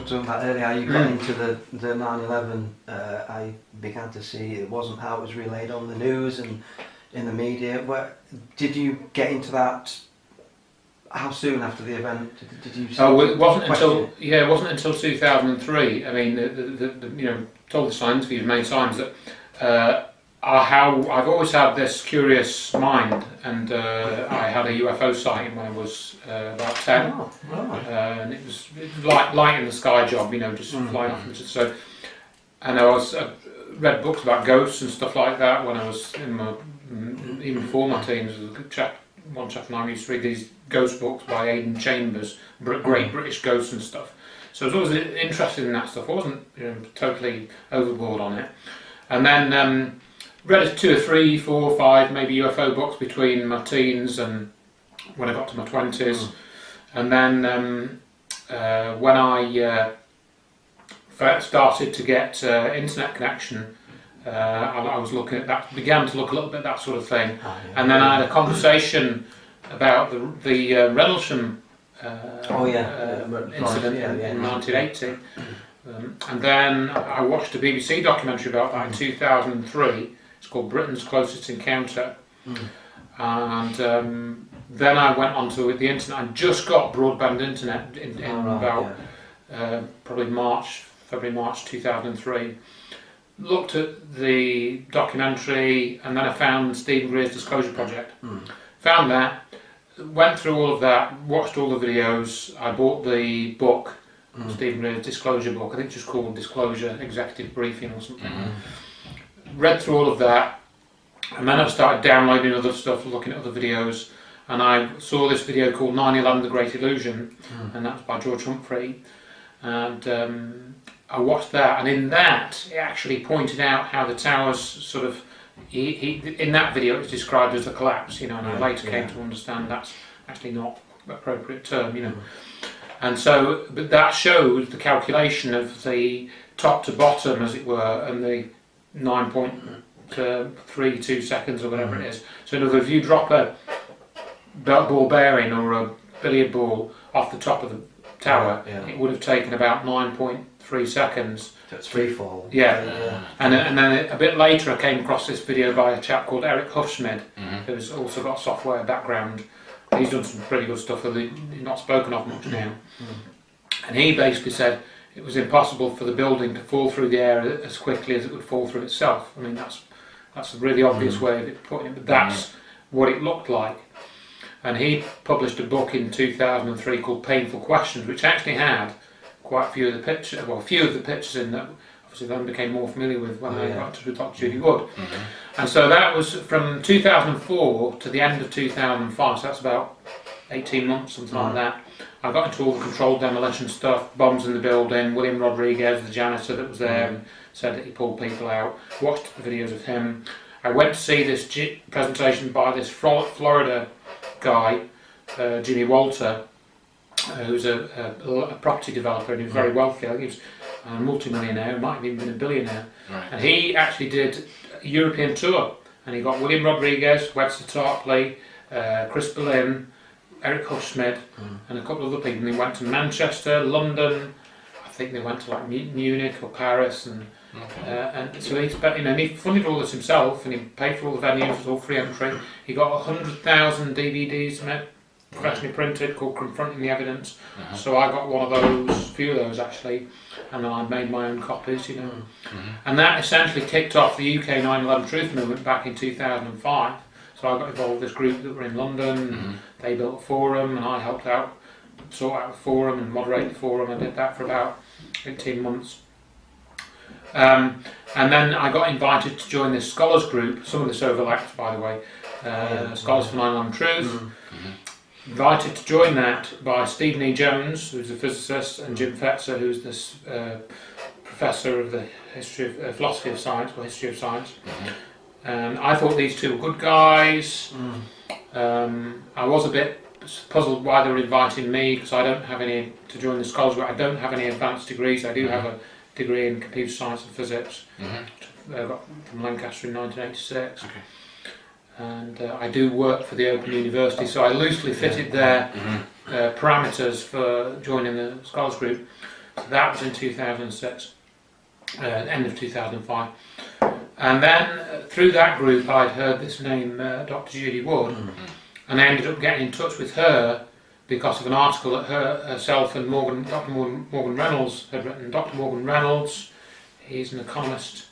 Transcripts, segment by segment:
talking about earlier, how you got into the 9/11. I began to see it wasn't how it was relayed on the news and in the media. Did you get into that? How soon after the event did you? It wasn't until 2003. I mean, told this on interviews many times that I've always had this curious mind, and I had a UFO sighting when I was about 10, and it was light in the sky job, just flying off. So, and I read books about ghosts and stuff like that when I was even before my teens. There was one chap and I used to read these ghost books by Aidan Chambers, great British ghosts and stuff. So I was always interested in that stuff. I wasn't totally overboard on it. And then read 2 or 3, 4, 5 maybe UFO books between my teens and when I got to my 20s. And then when I started to get internet connection, I was looking at that, began to look a little bit at that sort of thing. And then I had a conversation about the Rendlesham incident in 1980. And then I watched a BBC documentary about that in 2003. It's called Britain's Closest Encounter. And then I went onto the internet. I just got broadband internet in about probably February, March 2003. Looked at the documentary, and then I found Stephen Greer's Disclosure Project. Found that, went through all of that, watched all the videos. I bought the book, Stephen Greer's Disclosure book. I think it's just called Disclosure Executive Briefing or something. Read through all of that, and then I started downloading other stuff, looking at other videos, and I saw this video called 9/11: The Great Illusion, and that was by George Humphrey. And I watched that, and in that it actually pointed out how the towers sort of, in that video it was described as a collapse, and I later came to understand that's actually not the appropriate term, And so, but that showed the calculation of the top to bottom, as it were, and the 9.32 seconds or whatever it is. So in other words, if you drop a ball bearing or a billiard ball off the top of the tower, it would have taken about 9.3 seconds. So it's free fall. And then a bit later I came across this video by a chap called Eric Hutchison, who's also got a software background. He's done some pretty good stuff that he's not spoken of much now. And he basically said it was impossible for the building to fall through the air as quickly as it would fall through itself. I mean, that's a really obvious way of putting it, but that's what it looked like. And he published a book in 2003 called Painful Questions, which actually had quite a few of the pictures, in that obviously then became more familiar with when I got in touch with Dr. Judy Wood. And so that was from 2004 to the end of 2005, so that's about 18 months, something like that. I got into all the controlled demolition stuff, bombs in the building. William Rodriguez, the janitor that was there, and said that he pulled people out. Watched the videos of him. I went to see this presentation by this Florida guy, Jimmy Walter, who's a property developer and he was very wealthy. I think he was a multi-millionaire, might have even been a billionaire. And he actually did a European tour, and he got William Rodriguez, Webster Tarpley, Chris Berlin, Eric Hutchison, and a couple of other people. And he went to Manchester, London, I think they went to like Munich or Paris, and so he spent, and he funded all this himself, and he paid for all the venues, it was all free entry. He got 100,000 DVDs professionally printed, called Confronting the Evidence. So I got one of those, a few of those actually, and then I made my own copies, And that essentially kicked off the UK 9/11 Truth Movement back in 2005. So I got involved with this group that were in London. They built a forum, and I helped out, sort out the forum and moderate the forum. I did that for about 18 months. And then I got invited to join this scholars group. Some of this overlaps, by the way. Scholars for 9/11 Truth. Invited to join that by Stephen E. Jones, who's a physicist, and Jim Fetzer, who's this professor of the philosophy of science, or history of science. I thought these two were good guys. I was a bit puzzled why they were inviting me, because I don't have any, to join the scholars group, I don't have any advanced degrees. I do have a degree in computer science and physics, I got from Lancaster in 1986. And I do work for the Open University, so I loosely fitted their parameters for joining the scholars group. So that was in 2006, end of 2005. And then through that group I'd heard this name, Dr. Judy Wood, and I ended up getting in touch with her because of an article that herself and Dr. Morgan Reynolds had written. Dr. Morgan Reynolds, he's an economist,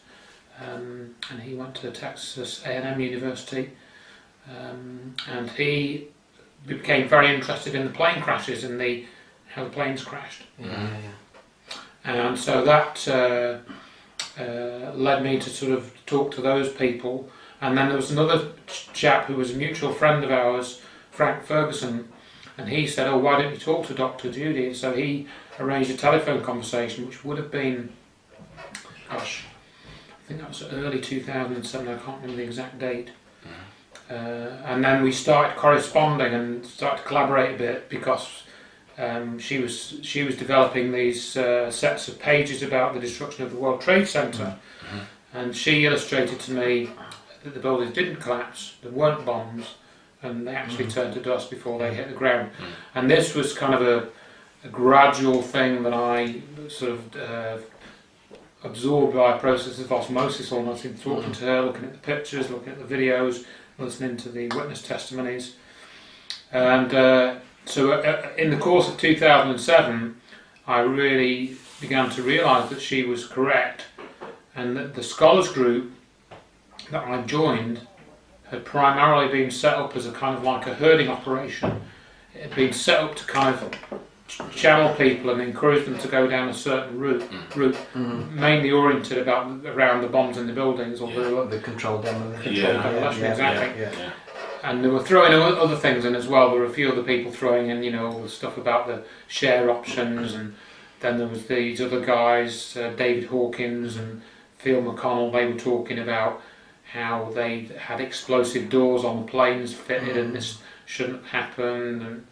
and he went to Texas A&M University, and he became very interested in the plane crashes and how the planes crashed. And so that led me to sort of talk to those people. And then there was another chap who was a mutual friend of ours, Frank Ferguson, and he said, oh, why don't you talk to Dr. Judy? And so he arranged a telephone conversation, which would have been, gosh, I think that was early 2007, I can't remember the exact date. And then we started corresponding and started to collaborate a bit because she was developing these sets of pages about the destruction of the World Trade Center, and she illustrated to me that the buildings didn't collapse, there weren't bombs, and they actually turned to dust before they hit the ground. And this was kind of a gradual thing that I sort of absorbed by a process of osmosis almost, in talking to her, looking at the pictures, looking at the videos, listening to the witness testimonies. And so in the course of 2007, I really began to realise that she was correct, and that the scholars group that I joined had primarily been set up as a kind of like a herding operation. It had been set up to kind of channel people and encourage them to go down a certain route, mainly oriented around the bombs in the buildings, or the controlled demolition. Exactly. And they were throwing other things in as well. There were a few other people throwing in, all the stuff about the share options, and then there was these other guys, David Hawkins and Phil McConnell. They were talking about how they had explosive doors on the planes fitted, and this shouldn't happen, and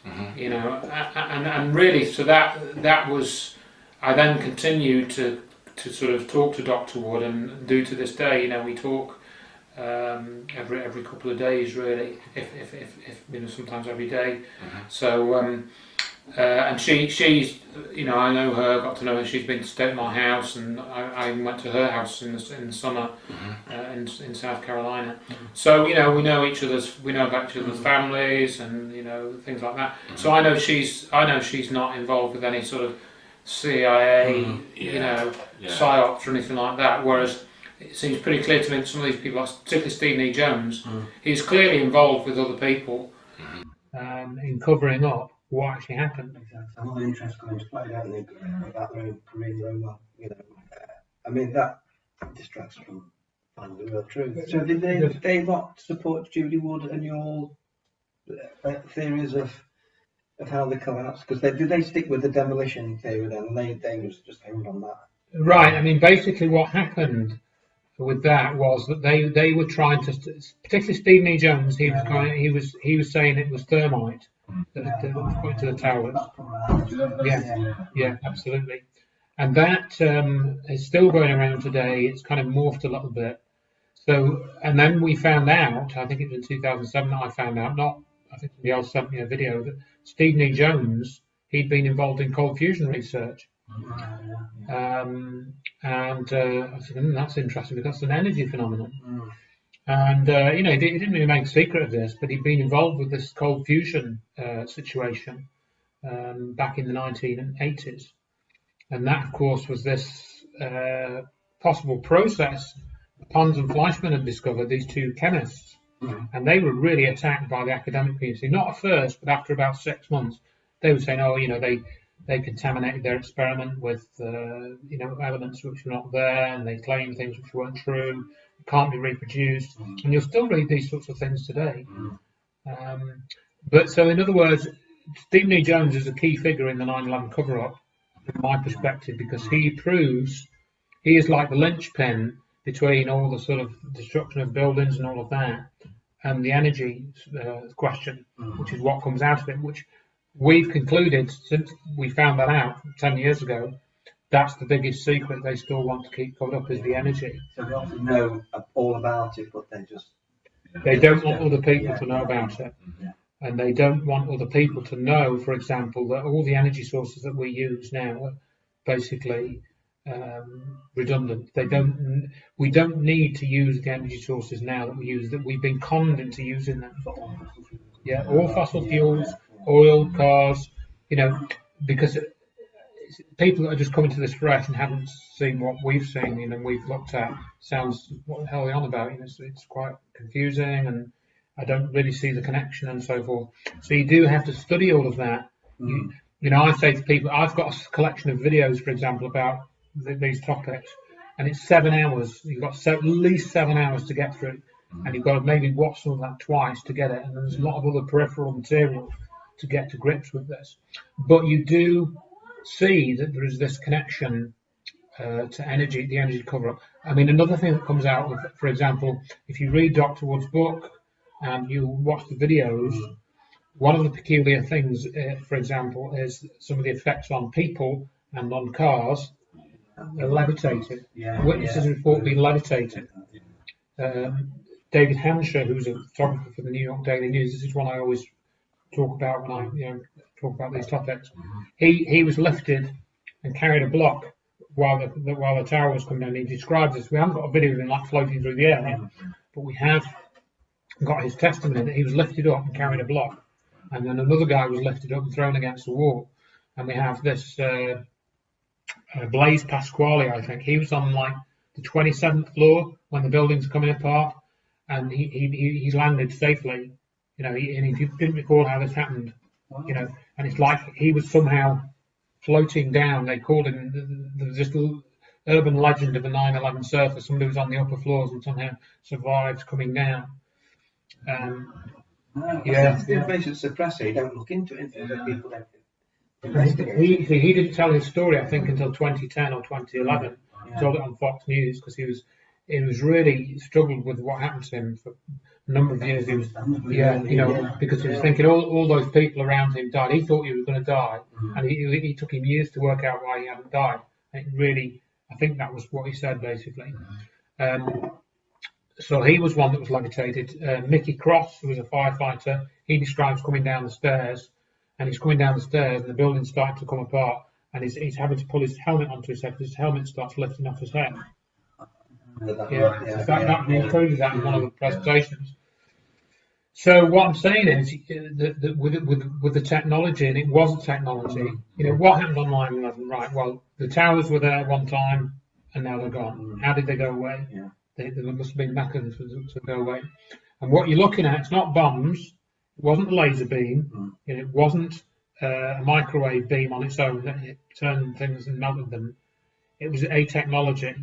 and really, so that was. I then continued to sort of talk to Dr. Wood, and do to this day. We talk every couple of days, really, if sometimes every day. So and she's I know her, got to know her. She's been to stay at my house, and I went to her house in the summer in South Carolina. So we know about each other's families, and things like that. So I know she's not involved with any sort of CIA psyops or anything like that. Whereas it seems pretty clear to me that some of these people, particularly Stephen E. Jones, he's clearly involved with other people in covering up what actually happened. A lot of interest going to play, don't they, about their own career very well. I mean, that distracts from finding the real truth. So did they not support Judy Wood and your theories of how they collapsed? Because did they stick with the demolition theory then? They was just aimed on that. Right. I mean, basically, what happened with that was that they were trying to, particularly Stephen E. Jones. He was saying it was thermite that was put to the towers. Yeah, absolutely. And that is still going around today. It's kind of morphed a little bit. So, and then we found out, I think it was in 2007 that I found out, I think somebody else sent me a video, that Stephen E. Jones, he'd been involved in cold fusion research. And I said, that's interesting, because it's an energy phenomenon. And he didn't really make a secret of this, but he'd been involved with this cold fusion situation back in the 1980s. And that, of course, was this possible process Pons and Fleischmann had discovered, these two chemists. And they were really attacked by the academic community. Not at first, but after about 6 months, they were saying, they contaminated their experiment with elements which were not there, and they claimed things which weren't true, can't be reproduced. And you'll still read these sorts of things today. But so, in other words, Stephen E. Jones is a key figure in the 9/11 cover-up, from my perspective, because he is like the linchpin between all the sort of destruction of buildings and all of that, and the energy question, which is what comes out of it, which we've concluded, since we found that out 10 years ago, that's the biggest secret they still want to keep covered up, is the energy. So they obviously know all about it, but they don't want other people to know about it. and they don't want other people to know, for example, that all the energy sources that we use now are basically redundant. We don't need to use the energy sources now that we use, that we've been conned into using them. Yeah, all fossil fuels, oil, cars, because people that are just coming to this fresh and haven't seen what we've seen, we've looked at, sounds, what the hell are they on about? It's quite confusing, and I don't really see the connection and so forth. So you do have to study all of that. I say to people, I've got a collection of videos, for example, about these topics, and it's 7 hours. You've got at least 7 hours to get through, and you've got to maybe watch some of that twice to get it. And there's a lot of other peripheral material to get to grips with this. But you do see that there is this connection to energy, the energy cover-up. I mean, another thing that comes out, for example, if you read Dr. Wood's book and you watch the videos, one of the peculiar things, for example, is some of the effects on people and on cars are levitated. Witnesses report being levitated. David Hampshire, who's a photographer for the New York Daily News, this is one I always talk about when I talk about these topics. He was lifted and carried a block while the tower was coming down. He describes this. We haven't got a video of him like floating through the air, but we have got his testimony that he was lifted up and carried a block, and then another guy was lifted up and thrown against the wall. And we have this Blaise Pasquale, I think. He was on like the 27th floor when the building's coming apart, and he's landed safely. And he didn't recall how this happened. And it's like he was somehow floating down. They called him, there was this little urban legend of a 9/11 surfer, somebody who was on the upper floors and somehow survived coming down. That's the information suppressor. You don't look into it, people don't investigate. He didn't tell his story, I think, until 2010 or 2011. He told it on Fox News because he was really struggled with what happened to him for a number of years. He was, because he was thinking all those people around him died. He thought he was going to die, and it took him years to work out why he hadn't died. And it really, I think that was what he said basically. So he was one that was levitated. Mickey Cross, who was a firefighter, he describes coming down the stairs, and he's coming down the stairs, and the building's starting to come apart, and he's having to pull his helmet onto his head because his helmet starts lifting off his head. That included that in one of the presentations. So what I'm saying is that with the technology, and it was a technology, what happened on 9/11? Right, well, the towers were there one time, and now they're gone. How did they go away? There must have been mechanisms to go away. And what you're looking at, it's not bombs, it wasn't a laser beam, it wasn't a microwave beam on its own that it turned things and melted them. It was a technology.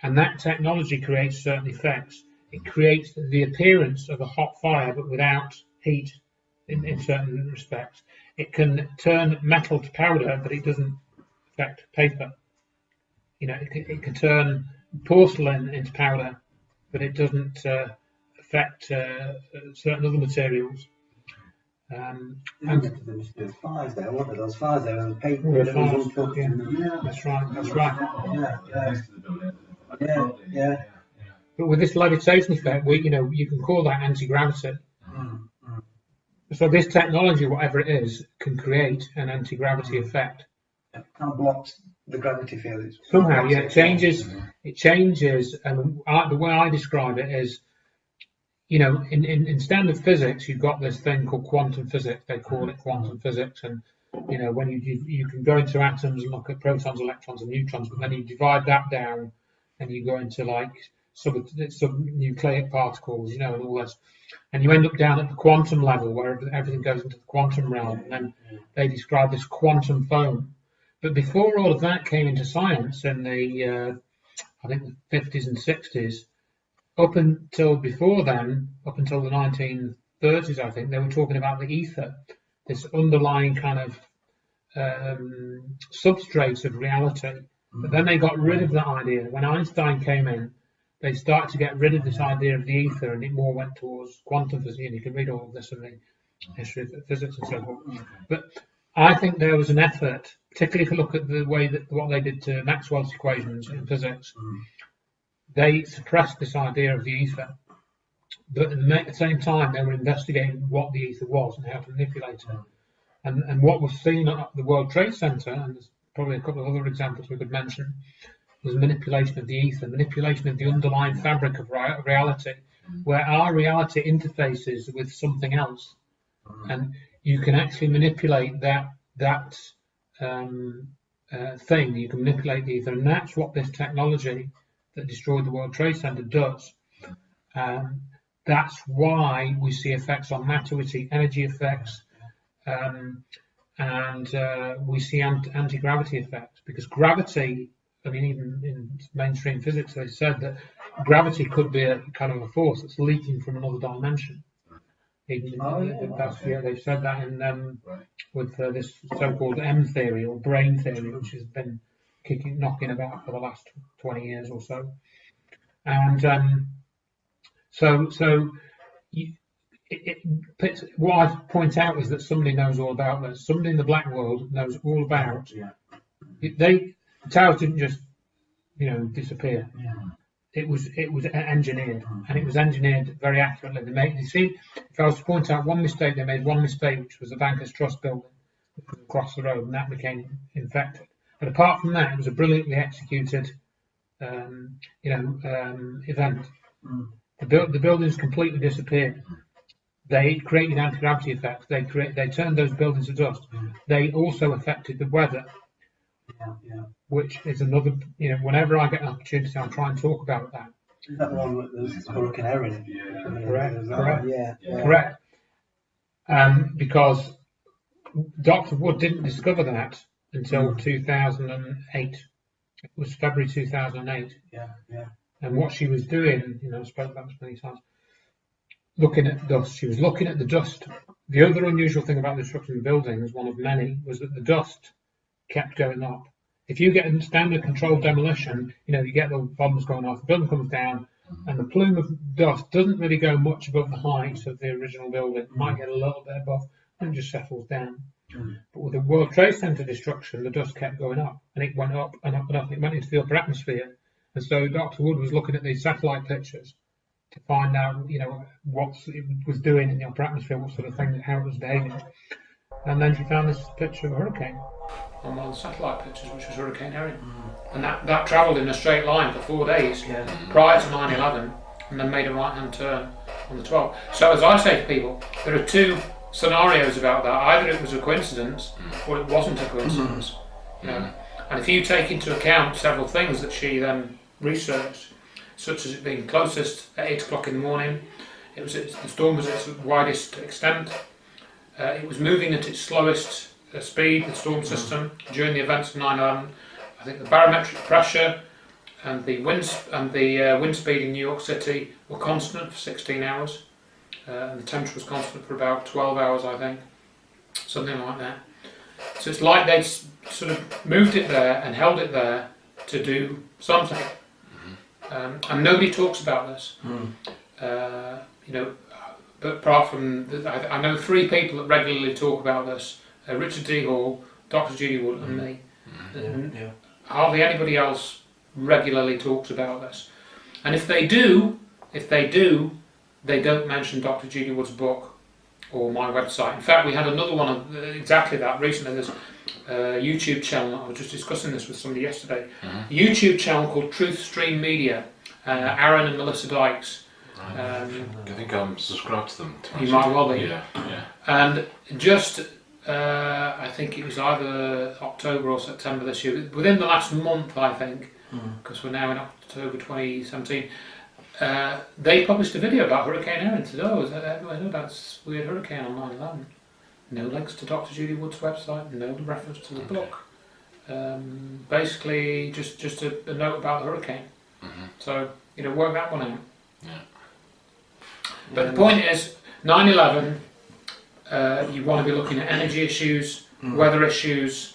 And that technology creates certain effects. It creates the appearance of a hot fire, but without heat in certain respects. It can turn metal to powder, but it doesn't affect paper. It can turn porcelain into powder, but it doesn't affect certain other materials. And there must be fires there, weren't there? Those fires there, and paper. That's right. Yeah. But with this levitation effect, you can call that anti-gravity. So this technology, whatever it is, can create an anti-gravity effect. It kind of blocks the gravity field. Somehow, it changes. It changes, and the way I describe it is, in standard physics, you've got this thing called quantum physics. They call it quantum physics, and when you can go into atoms and look at protons, electrons, and neutrons, but then you divide that down, and you go into like subnucleic particles, and all this, and you end up down at the quantum level where everything goes into the quantum realm, and then they describe this quantum foam. But before all of that came into science in the I think the 50s and 60s, up until before then, up until the 1930s, I think, they were talking about the ether, this underlying kind of substrate of reality. But then they got rid of that idea. When Einstein came in, they started to get rid of this idea of the ether, and it more went towards quantum physics. And you can read all of this in the history of physics and so forth. But I think there was an effort, particularly if you look at the way that what they did to Maxwell's equations in physics, they suppressed this idea of the ether. but at the same time they were investigating what the ether was and how to manipulate it. And what was seen at the World Trade Center, and there's probably a couple of other examples we could mention, was manipulation of the ether, manipulation of the underlying fabric of reality, where our reality interfaces with something else, and you can actually manipulate that thing. You can manipulate the ether, and that's what this technology that destroyed the World Trade Center does. That's why we see effects on matter, we see energy effects, and we see anti-gravity effects, because gravity, I mean, even in mainstream physics, they said that gravity could be a kind of a force that's leaking from another dimension. They've said that in with this so-called M theory or brain theory, which has been knocking about for the last 20 years or so. And what I point out is that somebody knows all about this. Somebody in the black world knows all about. The towers didn't just, disappear. It was engineered, and it was engineered very accurately. If I was to point out one mistake, they made one mistake, which was the Bankers Trust building, which was across the road, and that became infected. But apart from that, it was a brilliantly executed, event. The buildings completely disappeared. They created anti-gravity effects. They turned those buildings to dust. They also affected the weather, which is another. Whenever I get an opportunity, I'll try and talk about that. Is that the one with the Hurricane Erin? Correct. Because Dr. Wood didn't discover that until 2008. It was February 2008. And what she was doing, I spoke about this many times, looking at dust. She was looking at the dust. The other unusual thing about the destruction of buildings, one of many, was that the dust kept going up. If you get a standard controlled demolition, you get the bombs going off, the building comes down, and the plume of dust doesn't really go much above the height of the original building. It might get a little bit above, and it just settles down. But with the World Trade Center destruction, the dust kept going up, and it went up and up and up. It went into the upper atmosphere. And so Dr. Wood was looking at these satellite pictures to find out, what it was doing in the upper atmosphere, what sort of thing, how it was behaving. And then she found this picture of a hurricane on one of the satellite pictures, which was Hurricane Erin. And that travelled in a straight line for 4 days prior to 9/11, and then made a right-hand turn on the 12th. So as I say to people, there are two scenarios about that. Either it was a coincidence, or it wasn't a coincidence. And if you take into account several things that she then researched, such as it being closest at 8 o'clock in the morning, the storm was at its widest extent, it was moving at its slowest speed, the storm system, during the events of 9/11. I think the barometric pressure and the wind speed in New York City were constant for 16 hours, and the temperature was constant for about 12 hours, I think, something like that. So it's like they'd sort of moved it there and held it there to do something. And nobody talks about this. But apart from, I know 3 people that regularly talk about this: Richard D. Hall, Dr. Judy Wood, and me. Hardly anybody else regularly talks about this. And if they do, they don't mention Dr. Judy Wood's book or my website. In fact, we had another one of exactly that recently. There's a YouTube channel, I was just discussing this with somebody yesterday, a YouTube channel called Truth Stream Media, Aaron and Melissa Dykes. I think I'm subscribed to them. You might well be. Yeah. And just, I think it was either October or September this year, within the last month, I think, because we're now in October 2017, they published a video about Hurricane Erin. Said, everyone know about this weird hurricane on 9/11. No links to Dr. Judy Wood's website, no reference to the book. Basically, just a note about the hurricane. So, work that one out. But the point is, 9/11, you want to be looking at energy issues, weather issues,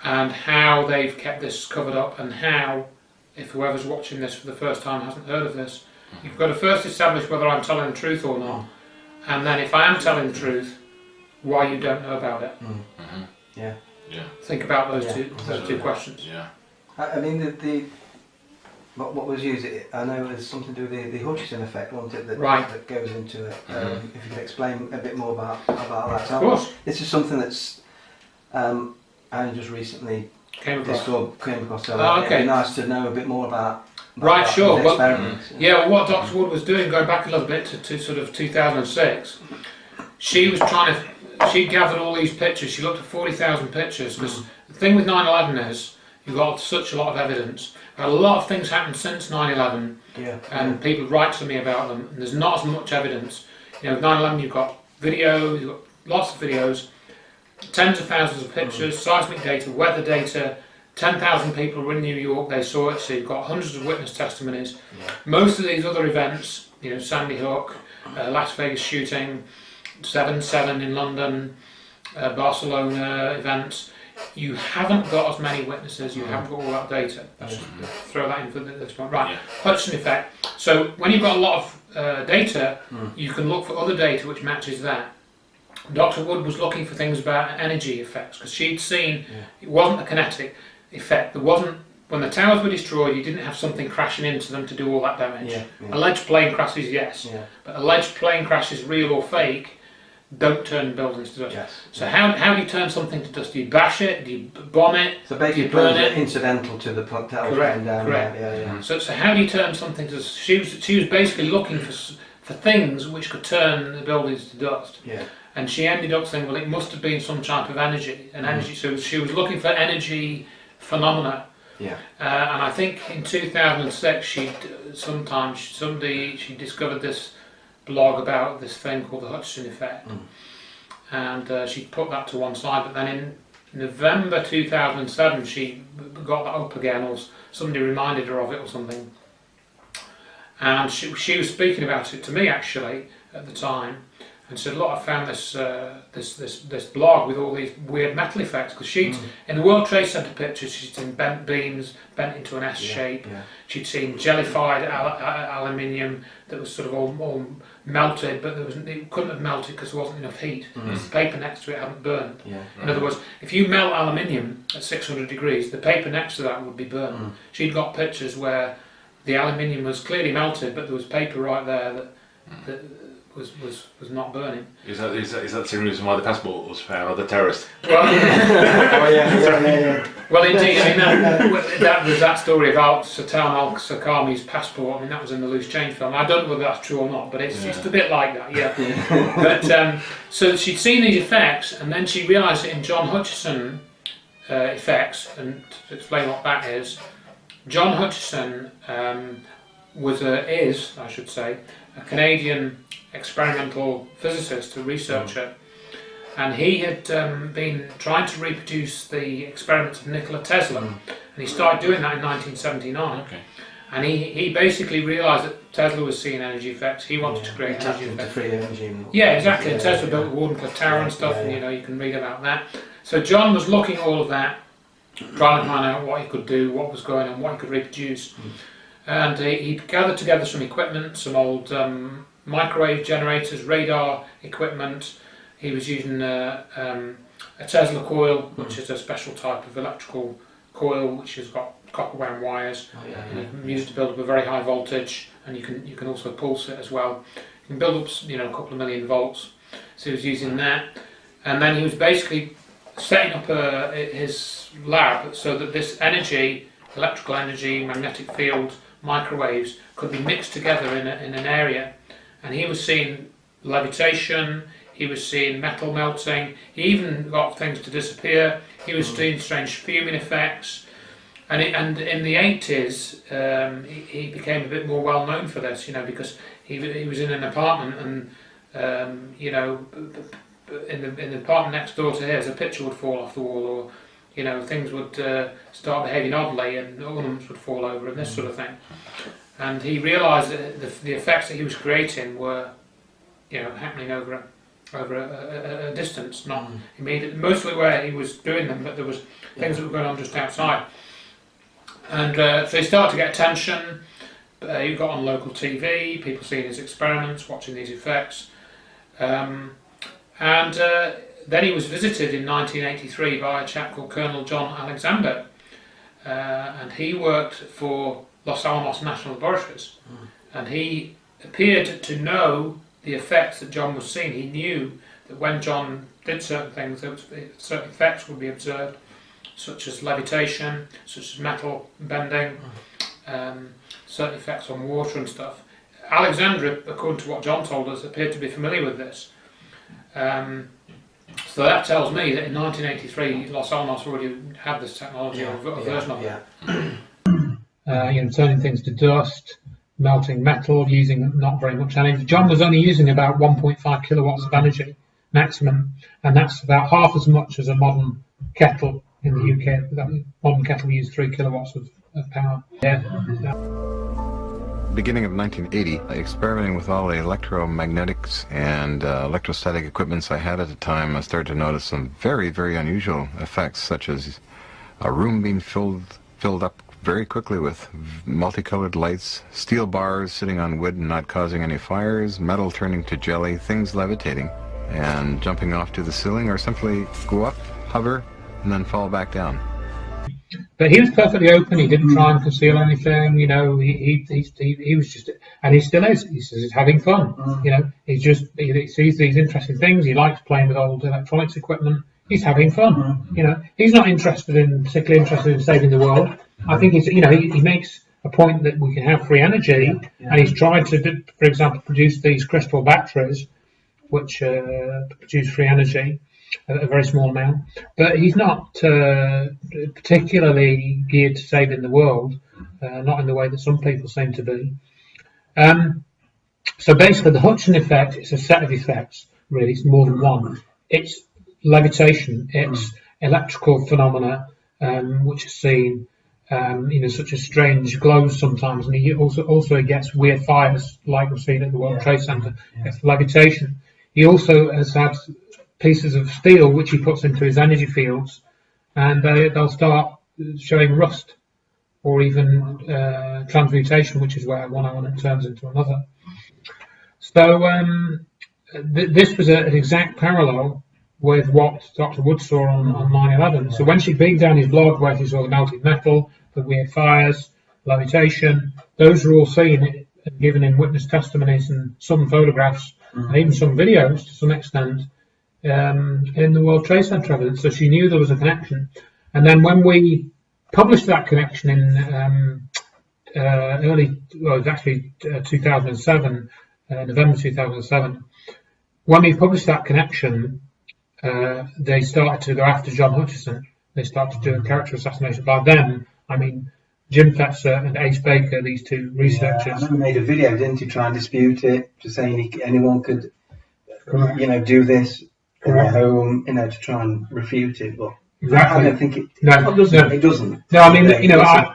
and how they've kept this covered up, and how, if whoever's watching this for the first time hasn't heard of this, you've got to first establish whether I'm telling the truth or not, and then if I am telling the truth, why you don't know about it. Think about those two questions. I mean, what was used? I know it was something to do with the Hutchison effect, wasn't it? That, Right. that goes into it. If you could explain a bit more about that. Of course. This is something that's I just recently Came across. came across. So Oh, okay. it'd be nice to know a bit more about Right, that, sure. these Well, experiments. Yeah, well, what Dr. Wood was doing, going back a little bit to sort of 2006, she was she gathered all these pictures. She looked at 40,000 pictures, because the thing with 9/11 is you've got such a lot of evidence. A lot of things happened since 9/11, Yeah. and people write to me about them, and there's not as much evidence. You know, with 9/11 you've got video, you've got lots of videos, tens of thousands of pictures, seismic data, weather data, 10,000 people were in New York, they saw it, so you've got hundreds of witness testimonies. Most of these other events, you know, Sandy Hook, Las Vegas shooting, 7/7 in London, Barcelona events, you haven't got as many witnesses, you haven't got all that data. Let's just throw that in for this point. Right, Yeah. Hutchison effect. So when you've got a lot of data, you can look for other data which matches that. Dr. Wood was looking for things about energy effects, because she'd seen it wasn't a kinetic effect. There wasn't, when the towers were destroyed, you didn't have something crashing into them to do all that damage. Yeah. Alleged plane crashes, yes, Yeah. but alleged plane crashes, real or fake, don't turn buildings to dust. Yes. So how do you turn something to dust? Do you bash it? Do you bomb it? So Do basically, you burn planes it? are incidental to the towers Correct, going down. correct. Yeah. So how do you turn something to dust? She was basically looking for things which could turn the buildings to dust. Yeah. And she ended up saying, well, it must have been some type of energy, So she was looking for energy phenomena. Yeah. And I think in 2006, she discovered this blog about this thing called the Hutchison effect, and she put that to one side. But then in November 2007, she got that up again, or somebody reminded her of it or something. And she was speaking about it to me actually at the time, and said, "Look, I found this blog with all these weird metal effects." Because in the World Trade Center pictures, she'd seen bent beams bent into an S shape. Yeah. She'd seen jellified aluminium that was sort of all melted, but it couldn't have melted because there wasn't enough heat. Because the paper next to it hadn't burned. Yeah. In other words, if you melt aluminium at 600 degrees, the paper next to that would be burnt. She'd got pictures where the aluminium was clearly melted, but there was paper right there that was not burning. Is that the same reason why the passport was found, or the terrorist? Well, Oh yeah. well, indeed. I mean, that was that story about Satam al-Sakami's passport. I mean, that was in the Loose Change film. I don't know whether that's true or not, but it's a bit like that. Yeah. But so she'd seen these effects, and then she realised that in John Hutchison effects, and to explain what that is, John Hutchison is, I should say, a Canadian experimental physicist, a researcher, and he had been trying to reproduce the experiments of Nikola Tesla, and he started doing that in 1979. Okay. And he basically realised that Tesla was seeing energy effects. He wanted to create Tapped energy into effects. free energy. Yeah, exactly. And Yeah, Tesla built the Wardenclyffe Tower and stuff, Yeah, and yeah. you can read about that. So John was looking at all of that, trying to find out what he could do, what was going on, what he could reproduce. And he gathered together some equipment, some old microwave generators, radar equipment. He was using a Tesla coil, which is a special type of electrical coil, which has got copper wound wires. Oh, yeah. And you can use it to build up a very high voltage, and you can also pulse it as well. You can build up a couple of million volts. So he was using that, and then he was basically setting up his lab so that this energy, electrical energy, magnetic field, microwaves, could be mixed together in an area. And he was seeing levitation, he was seeing metal melting, he even got things to disappear, he was seeing strange fuming effects. And in the 80s, he became a bit more well known for this, because he was in an apartment, and in the apartment next door to his, a picture would fall off the wall, or things would start behaving oddly, and ornaments would fall over, and this sort of thing. And he realised that the effects that he was creating were, happening over a distance, not immediate. Mostly where he was doing them, but there was things that were going on just outside. And so he started to get attention. He got on local TV, people seeing his experiments, watching these effects. And then he was visited in 1983 by a chap called Colonel John Alexander, and he worked for Los Alamos National Laboratories, and he appeared to know the effects that John was seeing. He knew that when John did certain things, certain effects would be observed, such as levitation, such as metal bending, certain effects on water and stuff. Alexandra, according to what John told us, appeared to be familiar with this. So that tells me that in 1983, Los Alamos already had this technology, or a version of it. Turning things to dust, melting metal, using not very much energy. John was only using about 1.5 kilowatts of energy maximum, and that's about half as much as a modern kettle in the UK. That modern kettle used 3 kilowatts of power. Beginning of 1980, experimenting with all the electromagnetics and electrostatic equipments I had at the time, I started to notice some very, very unusual effects, such as a room being filled up very quickly with multicolored lights, steel bars sitting on wood and not causing any fires, metal turning to jelly, things levitating and jumping off to the ceiling, or simply go up, hover, and then fall back down. But he was perfectly open. He didn't try and conceal anything. You know, he was just, and he still is. He says he's having fun. You know, he sees these interesting things. He likes playing with old electronics equipment. He's having fun. You know, he's not particularly interested in saving the world. I think he makes a point that we can have free energy, and he's tried to, for example, produce these crystal batteries, which produce free energy. A very small amount, but he's not particularly geared to saving the world, not in the way that some people seem to be. So basically the Hutchison effect is a set of effects, really. It's more than one. It's levitation, it's electrical phenomena, which are seen, such as strange glows sometimes, and he also gets weird fires like we've seen at the World Trade Center. It's levitation. He also has had pieces of steel which he puts into his energy fields, and they'll start showing rust, or even transmutation, which is where one element turns into another. So this was an exact parallel with what Dr. Wood saw on 9/11. So when she beamed down his blog, where she saw the melted metal, the weird fires, levitation, those are all seen and given in witness testimonies and some photographs, and even some videos to some extent, in the World Trade Center evidence. So she knew there was a connection. And then when we published that connection in 2007, November 2007, when we published that connection, they started to go after John Hutchison. They started to do a character assassination. By them, I mean Jim Fetzer and Ace Baker, these two researchers. I made a video, didn't he, try and dispute it, just saying anyone could, do this at home, to try and refute it, but exactly. I don't think it doesn't. No, I mean,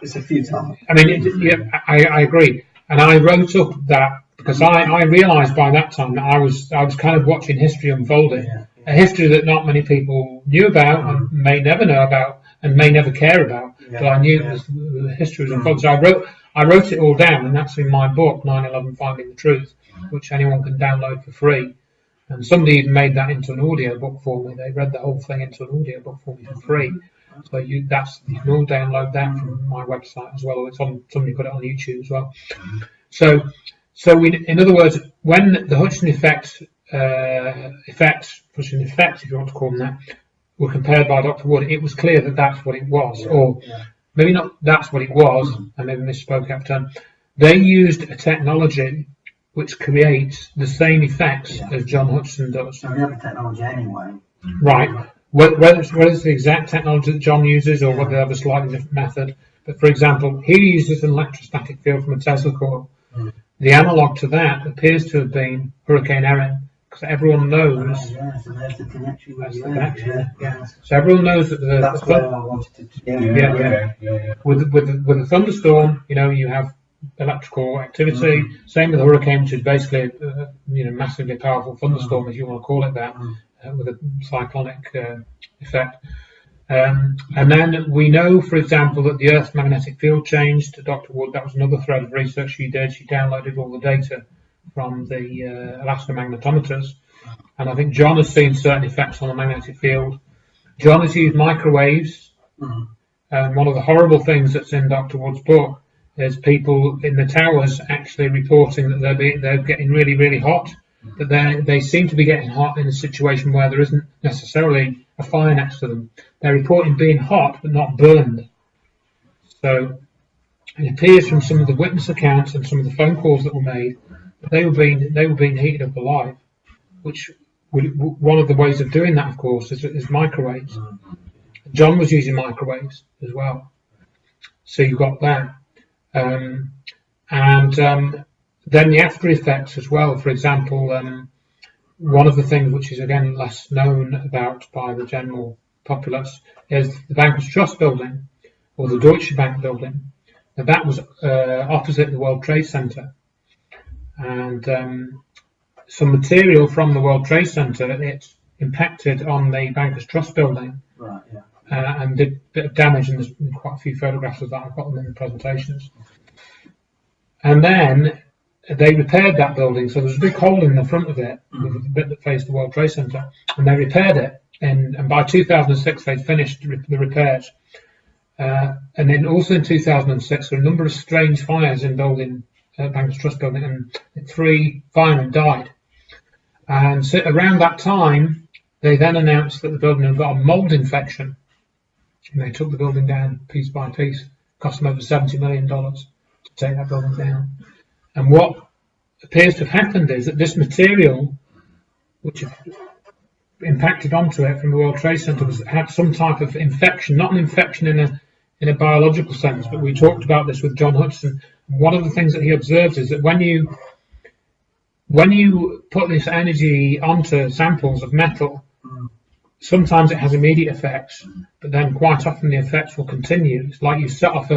it's a futile. I mean, I agree, and I wrote up that because I realised by that time that I was kind of watching history unfolding, a history that not many people knew about and may never know about and may never care about. But I knew the history was unfolding. So I wrote it all down, and that's in my book, 9/11: Finding the Truth, which anyone can download for free. And somebody even made that into an audio book for me. They read the whole thing into an audio book for me for free. So you can all download that from my website as well. Or somebody put it on YouTube as well. So in other words, when the Hutchison effects, Hutchison effects, if you want to call them that, were compared by Dr. Wood, it was clear that that's what it was, or maybe not that's what it was. I maybe misspoke after time. They used a technology which creates the same effects as John Hutchison does. So we have a technology anyway. Right. Whether it's the exact technology that John uses or whether they have a slightly different method. But for example, he uses an electrostatic field from a Tesla coil. The analogue to that appears to have been Hurricane Erin, because everyone knows. So there's the connection. That's the connection. So everyone knows that that's what I wanted to. With a thunderstorm, you have electrical activity. Same with a hurricane, which is basically massively powerful thunderstorm, if you want to call it that, with a cyclonic effect. And then we know, for example, that the Earth's magnetic field changed. Dr. Wood, that was another thread of research she did. She downloaded all the data from the Alaska magnetometers. And I think John has seen certain effects on the magnetic field. John has used microwaves And one of the horrible things that's in Dr. Wood's book is people in the towers actually reporting that they're getting really, really hot. That they seem to be getting hot in a situation where there isn't necessarily a fire next to them. They're reporting being hot but not burned. So it appears from some of the witness accounts and some of the phone calls that were made that they were being heated up alive. Which one of the ways of doing that, of course, is microwaves. John was using microwaves as well. So you've got that. Then the after effects as well. For example, one of the things which is again less known about by the general populace is the Bankers Trust building, or the Deutsche Bank building. Now, that was opposite the World Trade Center, and some material from the World Trade Center it impacted on the Bankers Trust building, Right, yeah. and did a bit of damage. And there's quite a few photographs of that. I've got them in the presentations. And then they repaired that building, so there's a big hole in the front of it, with the bit that faced the World Trade Center, and they repaired it. And by 2006, they'd finished the repairs. And then also in 2006, there were a number of strange fires in Bankers Trust building, and 3 firemen died. And so around that time, they then announced that the building had got a mold infection, and they took the building down piece by piece. It cost them over $70 million to take that building down. And what appears to have happened is that this material, which impacted onto it from the World Trade Center, had some type of infection, not an infection in a biological sense, but we talked about this with John Hutchison. One of the things that he observes is that when you put this energy onto samples of metal, sometimes it has immediate effects, but then quite often the effects will continue. It's like you set off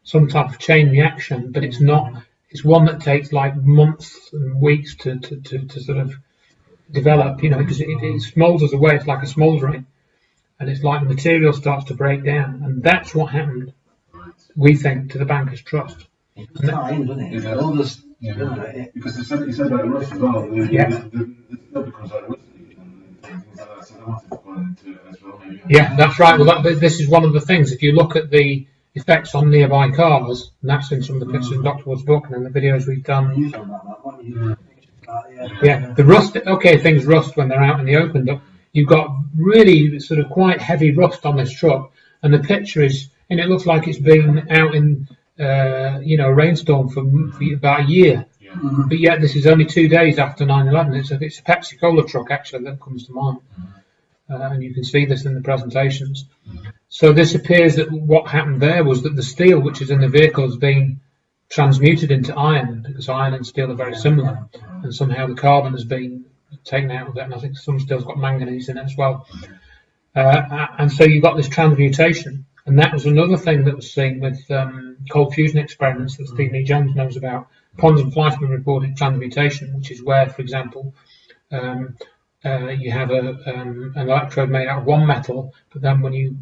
some type of chain reaction, but it's not. It's one that takes like months and weeks to sort of develop, you know, because it smoulders away. It's like a smouldering, and it's like the material starts to break down, and that's what happened, we think, to the Bankers Trust. It's time, doesn't it? Yeah. All this, Yeah. Because you said about rust as well. Yeah. The becomes like rusty and things like that, so they wanted to go into it as well, maybe. Yeah, that's right. Well, this is one of the things. If you look at the effects on nearby cars, and that's in some of the pictures in Dr. Wood's book and in the videos we've done. Yeah, the rust, okay, things rust when they're out in the open, but you've got really sort of quite heavy rust on this truck, and the picture is, and it looks like it's been out in, a rainstorm for about a year. Yeah. But yet this is only 2 days after 9/11. It's a Pepsi Cola truck, actually, that comes to mind. And you can see this in the presentations. So this appears that what happened there was that the steel which is in the vehicle has been transmuted into iron, because iron and steel are very similar, and somehow the carbon has been taken out of it, and I think some steel's got manganese in it as well. And so you've got this transmutation, and that was another thing that was seen with cold fusion experiments that Stephen E. Jones knows about. Pons and Fleischmann reported transmutation, which is where, for example, you have an electrode made out of one metal, but then when you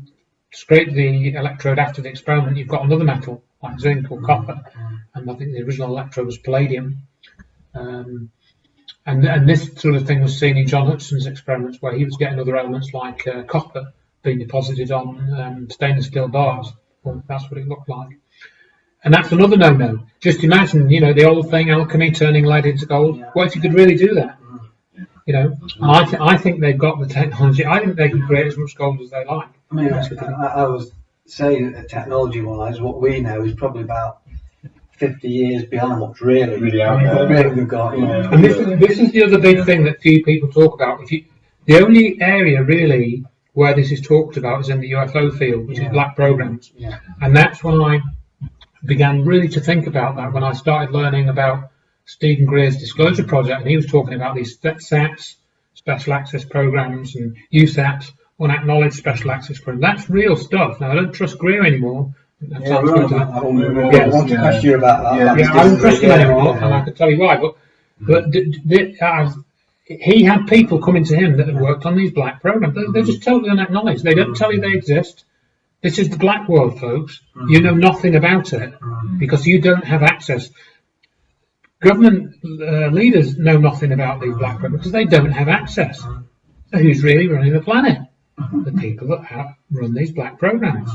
scrape the electrode after the experiment, you've got another metal, like zinc or copper, and I think the original electrode was palladium. And this sort of thing was seen in John Hutchison's experiments, where he was getting other elements like copper being deposited on stainless steel bars. Well, that's what it looked like. And that's another no-no. Just imagine, the old thing, alchemy, turning lead into gold. Yeah. What if you could really do that? I think they've got the technology. I think they can create as much gold as they like. I mean, I was saying that technology-wise, what we know is probably about 50 years beyond what's really we've got. And this is the other big thing that few people talk about. The only area really where this is talked about is in the UFO field, which is black programs. Yeah. And that's when I began really to think about that, when I started learning about Stephen Greer's Disclosure Project, and he was talking about these SATs, Special Access Programs, and USAPs, Unacknowledged Special Access Programs. That's real stuff. Now, I don't trust Greer anymore. I want to ask you about that. Yeah, I don't trust him anymore, and I can tell you why. But he had people coming to him that had worked on these black programs. They're just totally unacknowledged. They don't tell you they exist. This is the black world, folks. You know nothing about it because you don't have access. Government leaders know nothing about these black programs because they don't have access. So who's really running the planet? The people that run these black programs.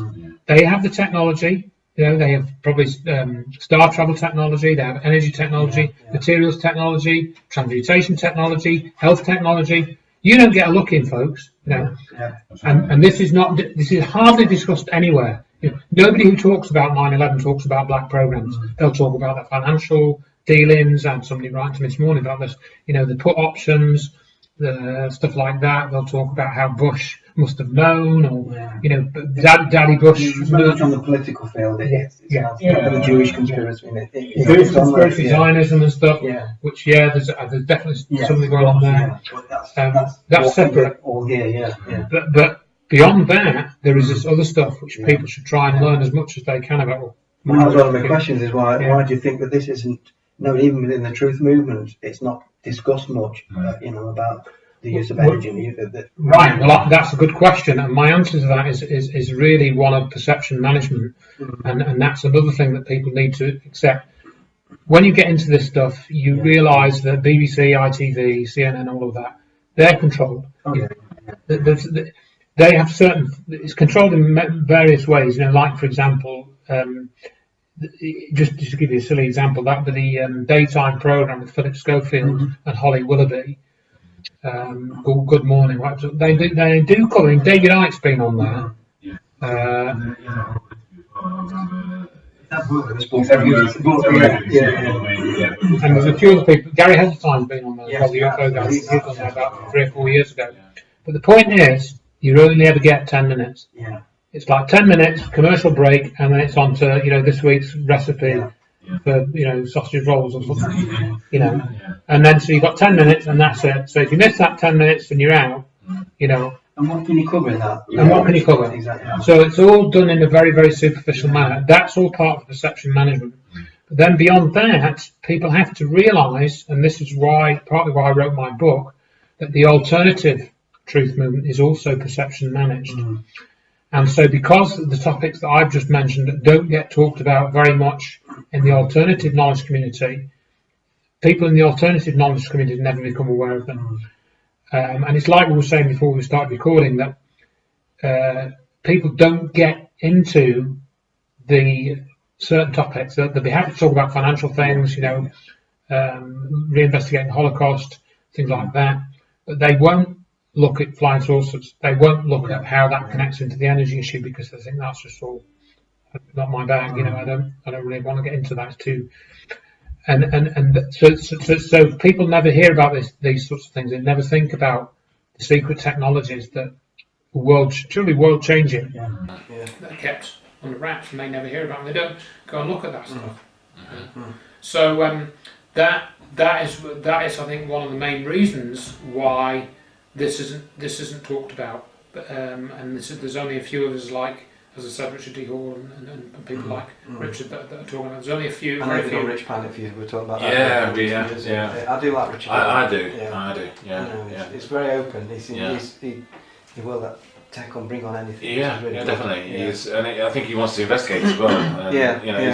they have the technology. You know, they have probably star travel technology, they have energy technology, materials technology, transmutation technology, health technology. You don't get a look in, folks. You know, and this is hardly discussed anywhere. You know, nobody who talks about 9/11 talks about black programs. They'll talk about the financial dealings, and somebody wrote to me this morning about this. You know, the put options, the stuff like that. They'll talk about how Bush must have known, or you know, Daddy Bush. It's very much on the political field. It's not the Jewish conspiracy. Jewish conspiracy, Zionism and stuff. Yeah. Which there's definitely something going on there. Yeah. That's separate. All here, yeah. But beyond that, there is this other stuff which people should try and learn as much as they can about. One of my questions is why do you think that this isn't? No, even within the truth movement, it's not discussed much. You know, about the use of energy. Right. Well, that's a good question, and my answer to that is really one of perception management, and that's another thing that people need to accept. When you get into this stuff, you realise that BBC, ITV, CNN, all of that, they're controlled. They have certain. It's controlled in various ways. You know, like for example. Just to give you a silly example, that with the daytime programme with Philip Schofield and Holly Willoughby, Good Morning, they do cover. David Icke's been on there. And there's a few other people. Gary Heseltine's been on there as well, the UFO guy. He was on there about 3 or 4 years ago. But the point is, you only ever get 10 minutes. Yeah. It's like 10 minutes, commercial break, and then it's on to, you know, this week's recipe for, you know, sausage rolls or something, you know. And then, so you've got 10 minutes and that's it. So if you miss that 10 minutes and you're out, you know. And what can you cover in that? And what can you cover? Exactly. So it's all done in a very, very superficial manner. That's all part of perception management. But then beyond that, people have to realise, and this is partly why I wrote my book, that the alternative truth movement is also perception managed. And so because the topics that I've just mentioned don't get talked about very much in the alternative knowledge community, people in the alternative knowledge community never become aware of them. And it's like we were saying before we started recording, that people don't get into the certain topics. They'll be happy to talk about financial things, you know, reinvestigating the Holocaust, things like that, but they won't look at flying saucers. They won't look at how that connects into the energy issue, because they think that's just all not my bag. You know, I don't really want to get into that. It's too. And so people never hear about these sorts of things. They never think about the secret technologies that truly world changing. That are kept under wraps, and they never hear about them. They don't go and look at that stuff. So that is I think one of the main reasons why this isn't talked about, but and there's only a few of us, like, as I said, Richard D. Hall and people like Richard that are talking about. There's only a few. I know you've done Rich Planet, if you were talking about that. Yeah. I do like Richard. I do. It's very open. He will let tech on, bring on anything. Yeah, really definitely. I think he wants to investigate as well. And,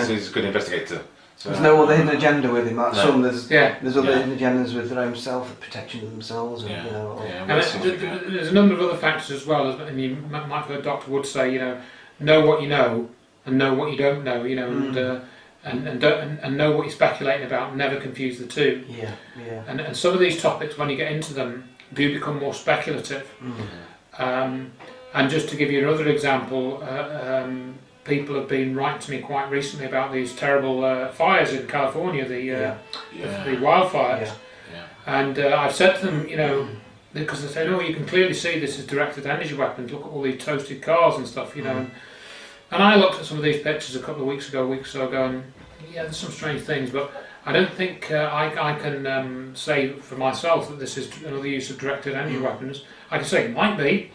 he's a good investigator. So, there's no other hidden agenda with him. Like some, there's other hidden agendas with their own protection of themselves. And, you know, and there's a number of other factors as well. And you might have heard Dr. Wood say, you know what you know and know what you don't know. You know, and know what you're speculating about. Never confuse the two. And some of these topics, when you get into them, do become more speculative. And just to give you another example. People have been writing to me quite recently about these terrible fires in California, the wildfires. And I've said to them, you know, because they say, oh, you can clearly see this is directed energy weapons. Look at all these toasted cars and stuff, you know. And I looked at some of these pictures a couple of weeks ago, and there's some strange things, but I don't think I can say for myself that this is another use of directed energy weapons. I can say it might be.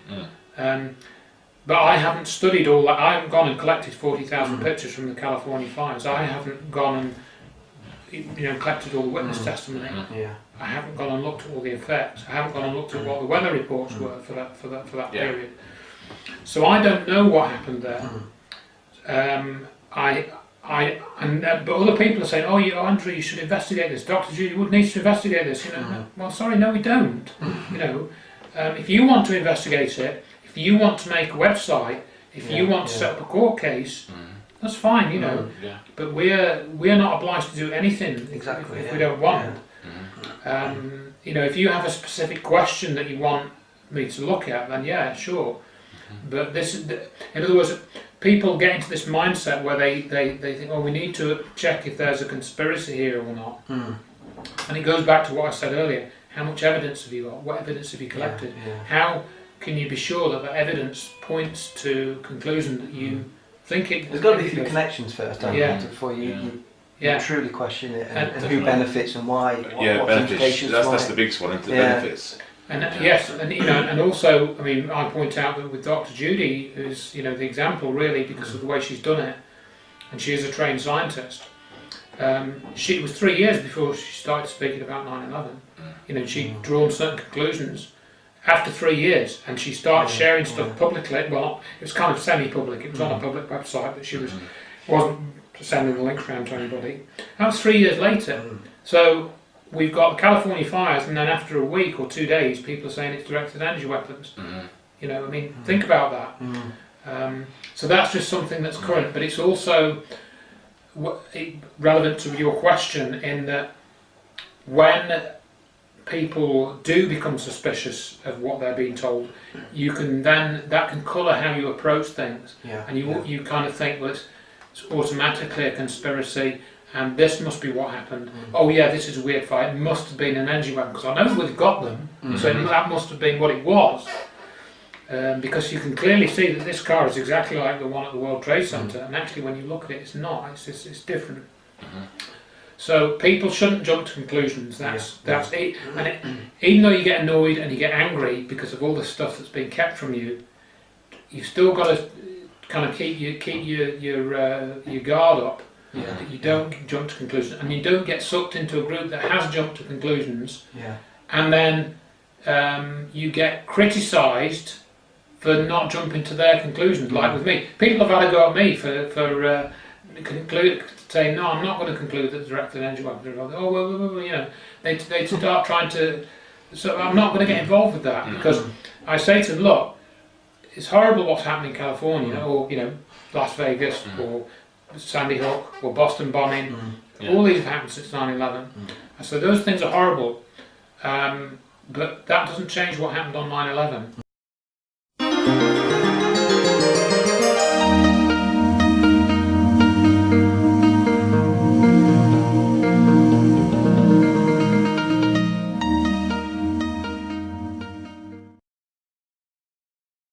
But I haven't studied all that. I haven't gone and collected 40,000 pictures from the California fires. I haven't gone and collected all the witness testimony. I haven't gone and looked at all the effects. I haven't gone and looked at what the weather reports were for that period. So I don't know what happened there. But other people are saying, "Oh, Andrew, you should investigate this. Dr. Julie Wood needs to investigate this." You know, well, sorry, no, we don't. You know, if you want to investigate it. If you want to make a website, If you want to set up a court case, that's fine, you know. But we're not obliged to do anything if we don't want. You know, if you have a specific question that you want me to look at, then yeah, sure. But this, in other words, people get into this mindset where they think, oh, we need to check if there's a conspiracy here or not. And it goes back to what I said earlier. How much evidence have you got? What evidence have you collected? How can you be sure that the evidence points to a conclusion that you think it... There's got to be a few connections first, before you truly question it, and who benefits and why. What benefits. That's the biggest one, into the benefits. And yes, and you know, and also, I mean, I point out that with Dr. Judy, who's, you know, the example really because of the way she's done it, and she is a trained scientist. It was 3 years before she started speaking about 9/11. You know, she'd drawn certain conclusions after 3 years, and she started sharing stuff publicly. Well, it was kind of semi-public. It was on a public website, but she wasn't sending the links around to anybody. That was 3 years later. So we've got the California fires, and then after a week or 2 days, people are saying it's directed energy weapons. You know, I mean, think about that. So that's just something that's current, but it's also relevant to your question in that when people do become suspicious of what they're being told, you can then, that can colour how you approach things, and you kind of think, well, it's automatically a conspiracy, and this must be what happened. Oh yeah, this is a weird fight. It must have been an energy weapon because I know we've got them, so that must have been what it was. Because you can clearly see that this car is exactly like the one at the World Trade Center, and actually, when you look at it, it's not. It's different. So people shouldn't jump to conclusions. That's it. And even though you get annoyed and you get angry because of all the stuff that's been kept from you, you've still got to kind of keep your guard up. That you don't jump to conclusions, and you don't get sucked into a group that has jumped to conclusions, and then you get criticised for not jumping to their conclusions. Like with me, people have had a go at me for saying, no, I'm not going to conclude that the directed energy weapons are. Oh well, you know, they start trying to. So I'm not going to get involved with that because I say to them, look, it's horrible what's happening in California, or you know, Las Vegas, or Sandy Hook, or Boston bombing. All these have happened since 9/11. So those things are horrible, but that doesn't change what happened on 9/11.